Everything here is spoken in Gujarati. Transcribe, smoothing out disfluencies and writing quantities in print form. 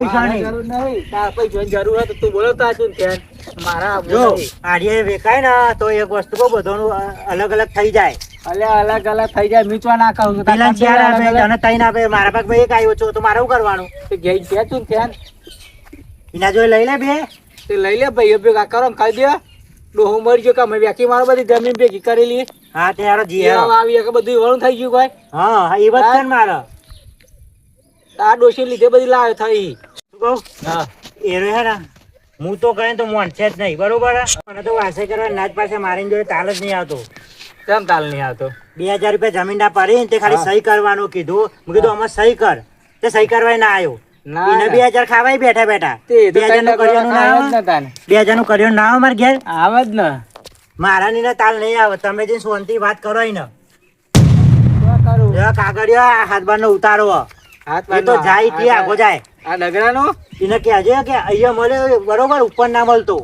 પૈસા નહીં. જરૂર નહીં. તાર પૈસાની જરૂર હોય તો તું બોલો તો શું ધ્યાન. મારા આબુ જો નહીં. આડીએ વેચાય ને તો એક વસ્તુ બહુ બધાનું અલગ અલગ થઈ જાય. અલ્યા અલગ અલગ થઈ જાય મીચવા ના કહું છું. પેલા ચાર આપે અને ત્રણ આપે, મારા ભાગમાં એક આવ્યો છો તો મારે શું કરવાનું? ઘેર છે તું ધ્યાન. એના જોઈ લઈ લે બે. તે લઈ લે ભાઈ ભેગા કરો ને ખાઈ દે. ડોહું મરી ગયો કે અમે વેકી મારો બધી જમીન ભેગી કરેલી. હા તે હારો જી જીરાવ આવી કે બધું વળું થઈ ગયું કોઈ. હા હા એ વાત છે ને મારે. આ ડોશી લીધે બધી લાવે થઈ. શું કહું? હા એ રહ્યો હે ને, હું તો કહે તો મોનશે જ નહીં, બરોબર હે? મને તો વાસે કરવા નાચ પાસે મારીને જોડે તાલ જ નહીં આવતો. કેમ તાલ નહીં આવતો? 2000 રૂપિયા જમીન ના પાડી ને તે ખાલી સહી કરવાનું કીધું. મેં કીધું અમે સહી કર, તે સહી કરવા ના આવ્યો. ના એને 2000 ખાવાય બેઠા બેઠા. તે તો 2000 નું કર્યોનું ના આવે? 2000 નું કર્યોનું ના આવે મારે ઘેર? આવે જ ને. મારા ની તાલ નહીં આવે. તમે જે શાંતિ વાત કરો ને, શું કરું? જો કાગળિયો આ હાથ બાર નો ઉતારો હાથ એ તો જાય તે આગો જાય. આ ડગરાનો એને કહેજે કે અહીંયા મળે બરોબર, ઉપર ના મળતો.